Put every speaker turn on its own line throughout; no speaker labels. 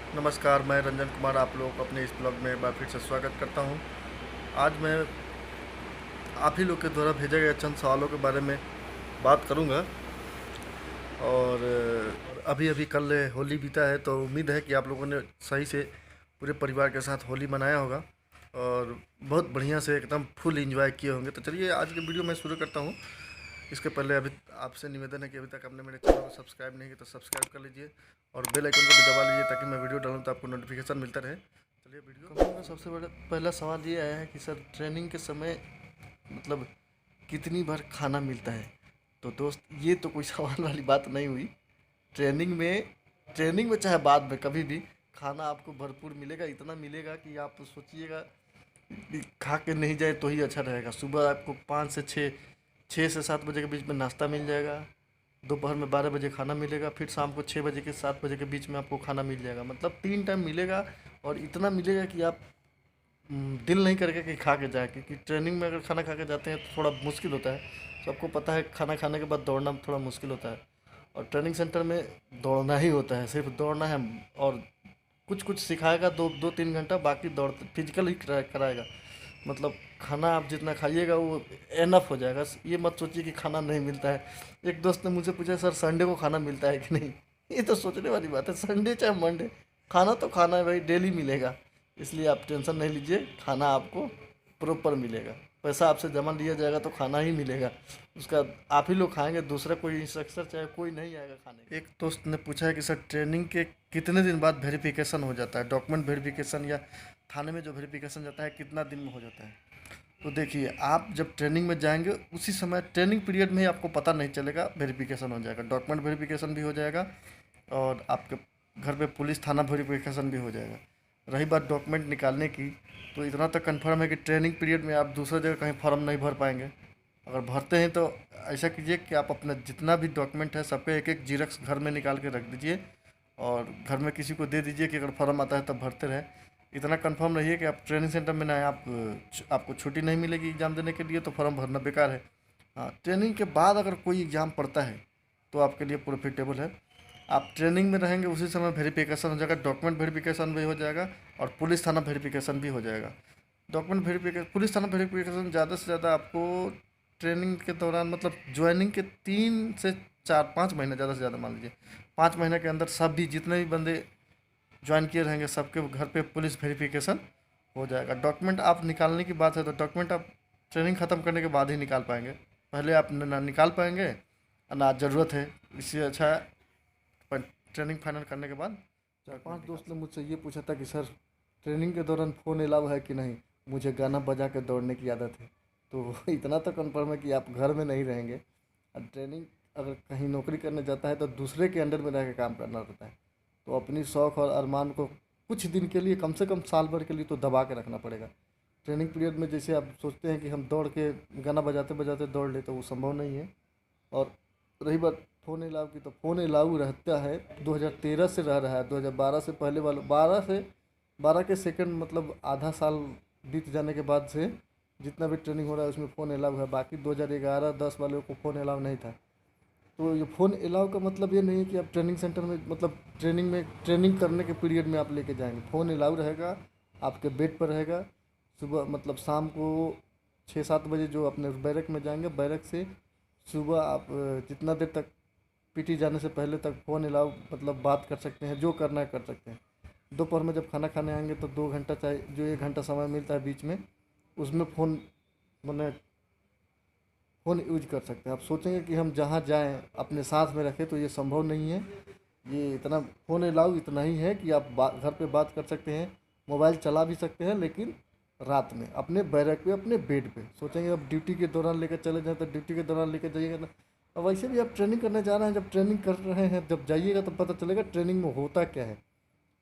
नमस्कार, मैं रंजन कुमार आप लोगों को अपने इस ब्लॉग में एक बार फिर से स्वागत करता हूं। आज मैं आप ही लोग के द्वारा भेजे गए चंद सवालों के बारे में बात करूंगा। और अभी अभी कल होली बीता है, तो उम्मीद है कि आप लोगों ने सही से पूरे परिवार के साथ होली मनाया होगा और बहुत बढ़िया से एकदम फुल एंजॉय किए होंगे। तो चलिए आज की वीडियो मैं शुरू करता हूं। इसके पहले अभी आपसे निवेदन है कि अभी तक आपने मेरे चैनल को सब्सक्राइब नहीं किया तो सब्सक्राइब कर लीजिए और बेल आइकन को भी दबा लीजिए ताकि मैं वीडियो डालूँ तो आपको नोटिफिकेशन मिलता रहे। चलिए वीडियो का सबसे बड़ा पहला सवाल ये आया है कि सर ट्रेनिंग के समय मतलब कितनी बार खाना मिलता है। तो दोस्त ये तो कोई सवाल वाली बात नहीं हुई। ट्रेनिंग में ट्रेनिंग में चाहे बाद में कभी भी खाना आपको भरपूर मिलेगा, इतना मिलेगा कि आप सोचिएगा कि खा के नहीं जाए तो ही अच्छा रहेगा। सुबह आपको 5 से 6, 6 से 7 बजे के बीच में नाश्ता मिल जाएगा। दोपहर में 12 बजे खाना मिलेगा, फिर शाम को 6 बजे के 7 बजे के बीच में आपको खाना मिल जाएगा। मतलब 3 टाइम मिलेगा और इतना मिलेगा कि आप दिल नहीं करके कि खा के जाए, क्योंकि ट्रेनिंग में अगर खाना खा के जाते हैं तो थोड़ा मुश्किल होता है। सबको पता है खाना खाने के बाद दौड़ना थोड़ा मुश्किल होता है और ट्रेनिंग सेंटर में दौड़ना ही होता है, सिर्फ दौड़ना है। और कुछ कुछ सिखाएगा 2-3 घंटा, बाकी दौड़ फिजिकल ही कराएगा। मतलब खाना आप जितना खाइएगा वो एनफ हो जाएगा। ये मत सोचिए कि खाना नहीं मिलता है। एक दोस्त ने मुझे पूछा, सर संडे को खाना मिलता है कि नहीं। ये तो सोचने वाली बात है, संडे चाहे मंडे खाना तो खाना है भाई, डेली मिलेगा। इसलिए आप टेंशन नहीं लीजिए, खाना आपको प्रॉपर मिलेगा। पैसा आपसे जमा लिया जाएगा तो खाना ही मिलेगा, उसका आप ही लोग खाएंगे, दूसरा कोई इंस्ट्रक्टर चाहे कोई नहीं आएगा खाने। एक दोस्त ने पूछा है कि सर ट्रेनिंग के कितने दिन बाद वेरिफिकेशन हो जाता है, डॉक्यूमेंट वेरिफिकेशन या थाने में जो वेरिफिकेशन जाता है कितना दिन में हो जाता है। तो देखिए, आप जब ट्रेनिंग में जाएंगे उसी समय ट्रेनिंग पीरियड में ही आपको पता नहीं चलेगा, वेरिफिकेशन हो जाएगा, डॉक्यूमेंट वेरिफिकेशन भी हो जाएगा और आपके घर पे पुलिस थाना वेरिफिकेशन भी हो जाएगा। रही बात डॉक्यूमेंट निकालने की, तो इतना तो कंफर्म है कि ट्रेनिंग पीरियड में आप दूसरा जगह कहीं फॉर्म नहीं भर पाएंगे। अगर भरते हैं तो ऐसा कीजिए कि आप अपना जितना भी डॉक्यूमेंट है सबके एक एक जीरक्स घर में निकाल के रख दीजिए और घर में किसी को दे दीजिए कि अगर फॉर्म आता है तब भरते रहे। इतना कंफर्म रहिए कि आप ट्रेनिंग सेंटर में ना आए, आपको छुट्टी नहीं मिलेगी एग्ज़ाम देने के लिए, तो फॉर्म भरना बेकार है। हाँ, ट्रेनिंग के बाद अगर कोई एग्ज़ाम पड़ता है तो आपके लिए प्रॉफिटेबल है। आप ट्रेनिंग में रहेंगे उसी समय वेरिफिकेशन हो जाएगा, डॉक्यूमेंट वेरिफिकेशन भी हो जाएगा और पुलिस थाना वेरिफिकेशन भी हो जाएगा। डॉक्यूमेंट वेरिफिकेशन पुलिस थाना वेरिफिकेशन ज़्यादा से ज़्यादा आपको ट्रेनिंग के दौरान मतलब ज्वाइनिंग के 3 से 4 5 महीने, ज़्यादा से ज़्यादा मान लीजिए 5 महीने के अंदर सब भी जितने भी बंदे ज्वाइन किए रहेंगे सबके घर पे पुलिस वेरिफिकेशन हो जाएगा। डॉक्यूमेंट आप निकालने की बात है तो डॉक्यूमेंट आप ट्रेनिंग ख़त्म करने के बाद ही निकाल पाएंगे, पहले आप ना निकाल पाएंगे ना ज़रूरत है। इससे अच्छा है पर ट्रेनिंग फाइनल करने के बाद। 4-5 दोस्त ने मुझसे ये पूछा था कि सर ट्रेनिंग के दौरान फ़ोन अलाउ है कि नहीं। मुझे गाना बजा के दौड़ने की आदत है, तो इतना तो कन्फर्म है कि आप घर में नहीं रहेंगे और ट्रेनिंग अगर कहीं नौकरी करने जाता है तो दूसरे के अंडर में रह के काम करना रहता है। तो अपनी शौक़ और अरमान को कुछ दिन के लिए, कम से कम साल भर के लिए तो दबा के रखना पड़ेगा। ट्रेनिंग पीरियड में जैसे आप सोचते हैं कि हम दौड़ के गाना बजाते बजाते दौड़ ले, तो वो संभव नहीं है। और रही बात फ़ोन अलाउ की, तो फ़ोन अलाउ रहता है 2013 से रह रहा है। 2012 से पहले वाले 12 के सेकंड मतलब आधा साल बीत जाने के बाद से जितना भी ट्रेनिंग हो रहा है उसमें फ़ोन अलाउ है। बाकी 2011-10 वालों को फ़ोन अलाउ नहीं था। तो ये फ़ोन अलाउ का मतलब ये नहीं है कि आप ट्रेनिंग सेंटर में मतलब ट्रेनिंग करने के पीरियड में आप लेके जाएंगे। फ़ोन अलाउ रहेगा, आपके बेड पर रहेगा। सुबह मतलब शाम को 6-7 बजे जो अपने बैरक में जाएंगे, बैरक से सुबह आप जितना देर तक पीटी जाने से पहले तक फ़ोन अलाउ मतलब बात कर सकते हैं, जो करना है कर सकते हैं। दोपहर में जब खाना खाने आएंगे तो 2 घंटा चाहे जो 1 घंटा समय मिलता है बीच में, उसमें फ़ोन मैंने फ़ोन यूज कर सकते हैं। आप सोचेंगे कि हम जहाँ जाएँ अपने साथ में रखें, तो ये संभव नहीं है। ये इतना फ़ोन अलाउ इतना ही है कि आप घर पे बात कर सकते हैं, मोबाइल चला भी सकते हैं, लेकिन रात में अपने बैरक पे अपने बेड पे। सोचेंगे अब ड्यूटी के दौरान लेकर चले जाएँ तो ड्यूटी के दौरान लेकर जाइएगा ना। और वैसे भी आप ट्रेनिंग करने जा रहे हैं, जब ट्रेनिंग कर रहे हैं जब जाइएगा तो पता चलेगा ट्रेनिंग में होता क्या है।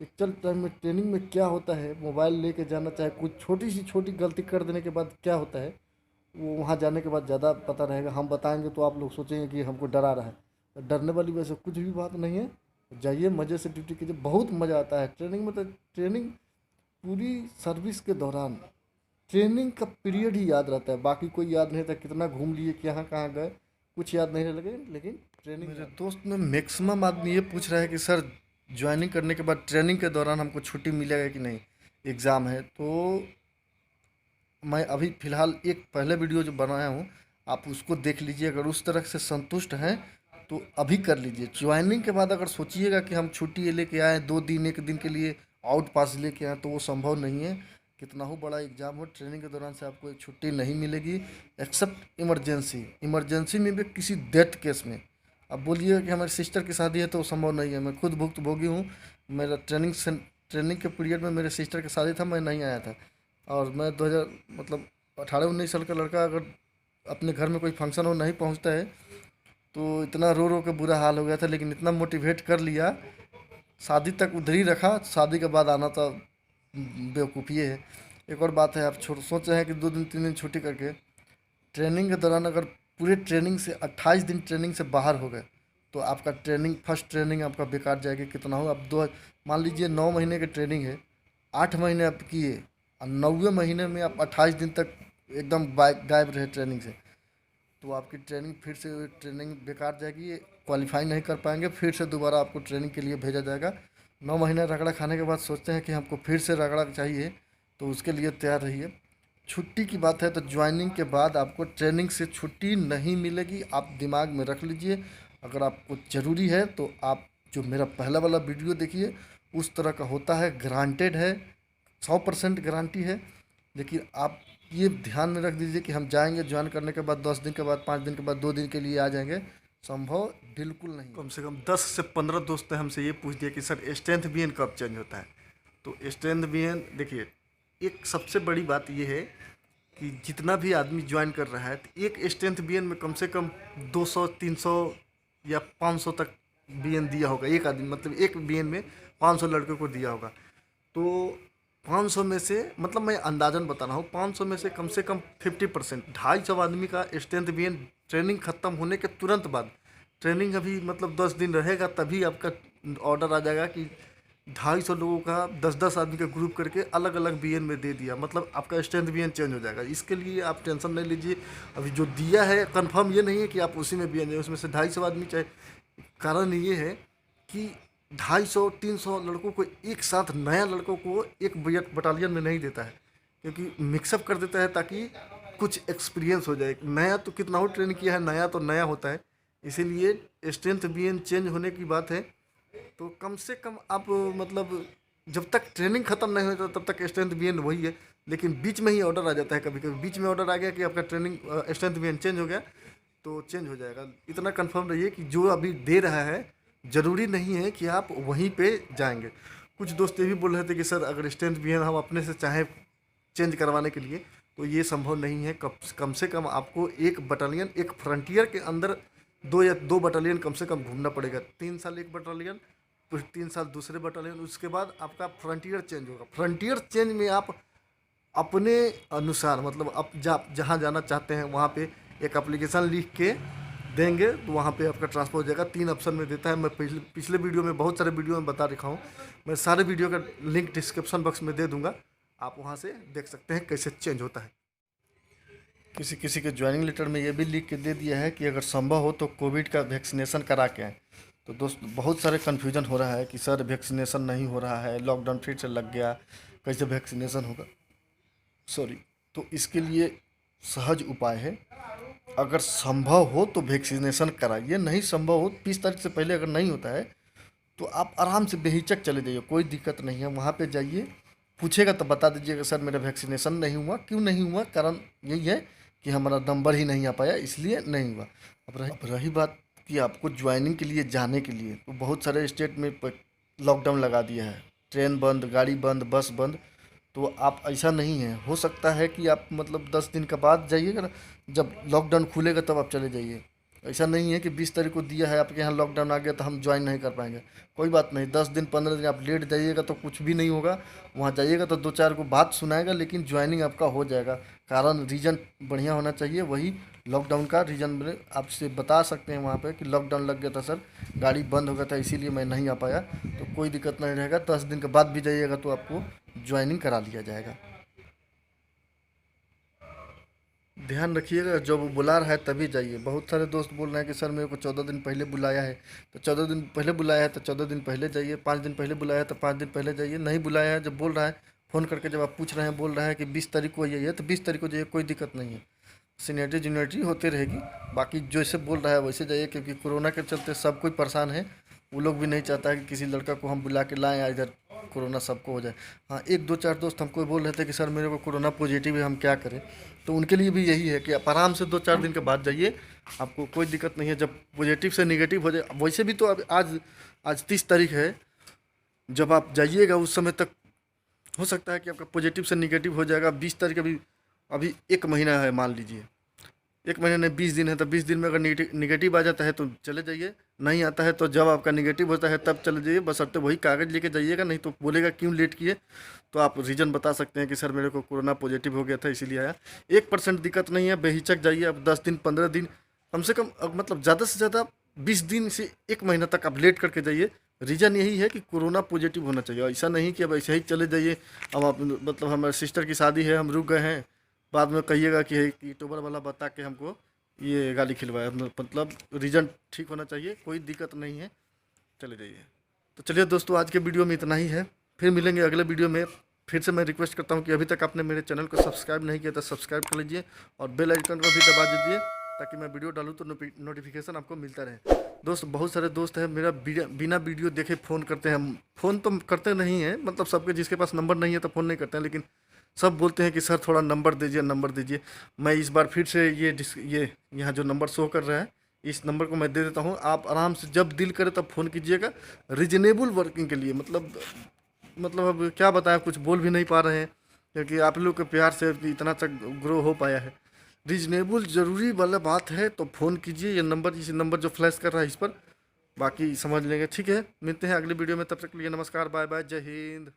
एक्चुअल टाइम में ट्रेनिंग में क्या होता है, मोबाइल लेके जाना, चाहे कुछ छोटी सी छोटी गलती कर देने के बाद क्या होता है, वो वहाँ जाने के बाद ज़्यादा पता रहेगा। हम बताएंगे तो आप लोग सोचेंगे कि हमको डरा रहा है। तो डरने वाली वैसे कुछ भी बात नहीं है। जाइए मज़े से ड्यूटी कीजिए, बहुत मज़ा आता है ट्रेनिंग में। तो ट्रेनिंग पूरी सर्विस के दौरान ट्रेनिंग का पीरियड ही याद रहता है, बाकी कोई याद नहीं रहता। कितना घूम लिए, कहाँ कहाँ गए, कुछ याद नहीं लगे, लेकिन ट्रेनिंग। मेरे दोस्त में मैक्सिमम आदमी ये पूछ रहा है कि सर ज्वाइनिंग करने के बाद ट्रेनिंग के दौरान हमको छुट्टी मिलेगा कि नहीं, एग्ज़ाम है तो मैं अभी फ़िलहाल एक पहले वीडियो जो बनाया हूँ, आप उसको देख लीजिए। अगर उस तरह से संतुष्ट हैं तो अभी कर लीजिए। ज्वाइनिंग के बाद अगर सोचिएगा कि हम छुट्टी लेके आए 2 दिन 1 दिन के लिए आउट पास लेके आए, तो वो संभव नहीं है। कितना हो बड़ा एग्ज़ाम हो, ट्रेनिंग के दौरान से आपको एक छुट्टी नहीं मिलेगी, एक्सेप्ट इमरजेंसी। इमरजेंसी में भी किसी डेथ केस में। अब बोलिए कि हमारी सिस्टर की शादी है तो वो संभव नहीं है। मैं खुद भुक्तभोगी हूँ। मेरा ट्रेनिंग के पीरियड में मेरे सिस्टर की शादी था, मैं नहीं आया था। और मैं 2000 मतलब 18-19 साल का लड़का अगर अपने घर में कोई फंक्शन हो नहीं पहुंचता है तो इतना रो रो के बुरा हाल हो गया था। लेकिन इतना मोटिवेट कर लिया, शादी तक उधर ही रखा, शादी के बाद आना तो बेवकूफ़ी है। एक और बात है, आप छोड़ सोच रहे हैं कि 2 दिन 3 दिन छुट्टी करके ट्रेनिंग के दौरान अगर पूरे ट्रेनिंग से 28 दिन ट्रेनिंग से बाहर हो गए तो आपका ट्रेनिंग, फर्स्ट ट्रेनिंग आपका बेकार जाएगी। कितना हो, आप दो मान लीजिए 9 महीने की ट्रेनिंग है, 8 महीने आप किए और 9वें महीने में आप 28 दिन तक एकदम गायब रहे ट्रेनिंग से, तो आपकी ट्रेनिंग फिर से ट्रेनिंग बेकार जाएगी, क्वालिफाई नहीं कर पाएंगे। फिर से दोबारा आपको ट्रेनिंग के लिए भेजा जाएगा। 9 महीने रगड़ा खाने के बाद सोचते हैं कि हमको फिर से रगड़ा चाहिए, तो उसके लिए तैयार रहिए। छुट्टी की बात है तो ज्वाइनिंग के बाद आपको ट्रेनिंग से छुट्टी नहीं मिलेगी, आप दिमाग में रख लीजिए। अगर आपको ज़रूरी है तो आप जो मेरा पहला वाला वीडियो देखिए, उस तरह का होता है, ग्रांटेड है, 100% गारंटी है। लेकिन आप ये ध्यान में रख दीजिए कि हम जाएंगे ज्वाइन करने के बाद 10 दिन के बाद, 5 दिन के बाद, 2 दिन के लिए आ जाएंगे, संभव बिल्कुल नहीं। कम से कम 10 से 15 दोस्त ने हमसे ये पूछ दिया कि सर स्ट्रेंथ बीएन कब चेंज होता है। तो स्ट्रेंथ बीएन देखिए, एक सबसे बड़ी बात ये है कि जितना भी आदमी ज्वाइन कर रहा है तो एक स्ट्रेंथ बीएन में कम से कम 200 300 या 500 तक बीएन दिया होगा। एक आदमी मतलब एक बीएन में 500 लड़कों को दिया होगा। तो 500 में से, मतलब मैं अंदाजन बता रहा हूँ, 500 में से कम 50%, 250 आदमी का स्ट्रेंथ बीएन ट्रेनिंग ख़त्म होने के तुरंत बाद, ट्रेनिंग अभी मतलब 10 दिन रहेगा तभी आपका ऑर्डर आ जाएगा कि 250 लोगों का 10-10 आदमी का ग्रुप करके अलग अलग बीएन में दे दिया, मतलब आपका स्ट्रेंथ बीएन चेंज हो जाएगा। इसके लिए आप टेंशन नहीं लीजिए। अभी जो दिया है कंफर्म ये नहीं है कि आप उसी में बीएन है, उसमें से 250 आदमी चाहे। कारण ये है कि 250-300 लड़कों को एक साथ, नया लड़कों को एक बटालियन में नहीं देता है, क्योंकि मिक्सअप कर देता है ताकि कुछ एक्सपीरियंस हो जाए। नया तो कितना हो ट्रेन किया है, नया तो नया होता है। इसीलिए स्ट्रेंथ बीएन चेंज होने की बात है तो कम से कम आप मतलब जब तक ट्रेनिंग ख़त्म नहीं होता तब तक स्ट्रेंथ बीएन वही है। लेकिन बीच में ही ऑर्डर आ जाता है, कभी कभी बीच में ऑर्डर आ गया कि आपका ट्रेनिंग स्ट्रेंथ बीएन चेंज हो गया तो चेंज हो जाएगा। इतना कंफर्म रहिए कि जो अभी दे रहा है ज़रूरी नहीं है कि आप वहीं पे जाएंगे। कुछ दोस्त ये भी बोल रहे थे कि सर अगर स्ट्रेंथ बीएन हम अपने से चाहें चेंज करवाने के लिए तो ये संभव नहीं है। कम से कम आपको एक बटालियन, एक फ्रंटियर के अंदर 2 बटालियन कम से कम घूमना पड़ेगा। 3 साल एक बटालियन, फिर 3 साल दूसरे बटालियन, उसके बाद आपका फ्रंटियर चेंज होगा। फ्रंटियर चेंज में आप अपने अनुसार, मतलब आप जहाँ जाना चाहते हैं वहाँ पे एक एप्लीकेशन लिख के देंगे तो वहाँ पे आपका ट्रांसफर हो जाएगा। 3 ऑप्शन में देता है। मैं पिछले वीडियो में, बहुत सारे वीडियो में बता रखा हूँ। मैं सारे वीडियो का लिंक डिस्क्रिप्शन बॉक्स में दे दूँगा, आप वहाँ से देख सकते हैं कैसे चेंज होता है। किसी किसी के ज्वाइनिंग लेटर में ये भी लिख के दे दिया है कि अगर संभव हो तो कोविड का वैक्सीनेशन करा के आएँ। तो दोस्त बहुत सारे कन्फ्यूजन हो रहा है कि सर वैक्सीनेशन नहीं हो रहा है, लॉकडाउन फिर से लग गया, कैसे वैक्सीनेशन होगा। सॉरी, तो इसके लिए सहज उपाय है, अगर संभव हो तो वैक्सीनेशन कराइए। नहीं संभव हो, 20 तारीख से पहले अगर नहीं होता है तो आप आराम से बेहिचक चले जाइए, कोई दिक्कत नहीं है। वहाँ पे जाइए, पूछेगा तो बता दीजिएगा सर मेरा वैक्सीनेशन नहीं हुआ। क्यों नहीं हुआ, कारण यही है कि हमारा नंबर ही नहीं आ पाया, इसलिए नहीं हुआ। अब रही बात कि आपको ज्वाइनिंग के लिए जाने के लिए, तो बहुत सारे स्टेट में लॉकडाउन लगा दिया है, ट्रेन बंद, गाड़ी बंद, बस बंद। तो आप, ऐसा नहीं है, हो सकता है कि आप मतलब 10 दिन के बाद जाइएगा ना, जब लॉकडाउन खुलेगा तब आप चले जाइए। ऐसा नहीं है कि 20 तारीख को दिया है आपके यहाँ लॉकडाउन आ गया तो हम ज्वाइन नहीं कर पाएंगे। कोई बात नहीं, 10 दिन 15 दिन आप लेट जाइएगा तो कुछ भी नहीं होगा। वहाँ जाइएगा तो 2-4 को बात सुनाएगा, लेकिन ज्वाइनिंग आपका हो जाएगा। कारण रीज़न बढ़िया होना चाहिए, वही लॉकडाउन का रीज़न मैंने आपसे बता सकते हैं वहाँ पे कि लॉकडाउन लग गया था सर, गाड़ी बंद हो गया था, इसीलिए मैं नहीं आ पाया। तो कोई दिक्कत नहीं रहेगा, 10 दिन के बाद भी जाइएगा तो आपको ज्वाइनिंग करा लिया जाएगा। ध्यान रखिएगा, जब वो बुला रहा है तभी जाइए। बहुत सारे दोस्त बोल रहे हैं कि सर मेरे को 14 दिन पहले बुलाया है, तो 14 दिन पहले बुलाया है तो 14 दिन पहले जाइए, 5 दिन पहले बुलाया है तो 5 दिन पहले जाइए। नहीं बुलाया है, जब बोल रहा है फ़ोन करके, जब आप पूछ रहे हैं, बोल रहा है कि 20 तारीख को आइए, तो 20 तारीख को जाइए, कोई दिक्कत नहीं है। सीनियरिटी जूनियरिटी होती रहेगी, बाकी जैसे बोल रहा है वैसे जाइए, क्योंकि कोरोना के चलते सब कोई परेशान है। वो लोग भी नहीं चाहता है कि किसी लड़का को हम बुला के लाएं इधर कोरोना सबको हो जाए। हाँ, एक दो चार दोस्त हमको बोल रहे थे कि सर मेरे को कोरोना पॉजिटिव है, हम क्या करें। तो उनके लिए भी यही है कि आप आराम से 2-4 दिन के बाद जाइए, आपको कोई दिक्कत नहीं है। जब पॉजिटिव से निगेटिव हो जाए, वैसे भी तो अब आज आज 30 तारीख है, जब आप जाइएगा उस समय तक हो सकता है कि आपका पॉजिटिव से निगेटिव हो जाएगा। 20 तारीख अभी अभी 1 महीना है, मान लीजिए 1 महीने में 20 दिन है, तो 20 दिन में अगर निगेटिव आ जाता है तो चले जाइए, नहीं आता है तो जब आपका निगेटिव होता है तब चले जाइए। बशर्ते वही कागज़ लेके जाइएगा, नहीं तो बोलेगा क्यों लेट किए, तो आप रीज़न बता सकते हैं कि सर मेरे को कोरोना पॉजिटिव हो गया था इसीलिए आया। 1% दिक्कत नहीं है, बेहिचक जाइए। आप 10 दिन 15 दिन कम से कम, मतलब ज़्यादा से ज़्यादा 20 दिन से 1 महीना तक आप लेट करके जाइए। रीज़न यही है कि कोरोना पॉजिटिव होना चाहिए, ऐसा नहीं कि अब ऐसे ही चले जाइए। अब आप, मतलब हमारे सिस्टर की शादी है, हम रुक गए हैं, बाद में कहिएगा कि यूट्यूबर वाला बता के हमको ये गाली खिलवाया। मतलब रीज़न ठीक होना चाहिए, कोई दिक्कत नहीं है, चले जाइए। तो चलिए दोस्तों, आज के वीडियो में इतना ही है, फिर मिलेंगे अगले वीडियो में। फिर से मैं रिक्वेस्ट करता हूँ कि अभी तक आपने मेरे चैनल को सब्सक्राइब नहीं किया तो सब्सक्राइब कर लीजिए, और बेल आइकन को भी दबा दीजिए, ताकि मैं वीडियो डालूँ तो नोटिफिकेशन आपको मिलता रहे। दोस्त, बहुत सारे दोस्त हैं मेरा बिना वीडियो देखे फ़ोन करते हैं। फ़ोन तो करते नहीं हैं, मतलब सबके जिसके पास नंबर नहीं है तो फ़ोन नहीं करते हैं, लेकिन सब बोलते हैं कि सर थोड़ा नंबर दीजिए, नंबर दीजिए। मैं इस बार फिर से ये यहाँ जो नंबर शो कर रहा है, इस नंबर को मैं दे देता हूँ। आप आराम से जब दिल करे तब फ़ोन कीजिएगा, रीजनेबल वर्किंग के लिए। मतलब अब क्या बताएं, कुछ बोल भी नहीं पा रहे हैं, क्योंकि आप लोग के प्यार से इतना तक ग्रो हो पाया है। रीजनेबल ज़रूरी वाला बात है तो फ़ोन कीजिए, ये नंबर, इस नंबर जो फ्लैश कर रहा है इस पर, बाकी समझ लेंगे। ठीक है, मिलते हैं अगली वीडियो में, तब तक के लिए नमस्कार, बाय बाय, जय हिंद।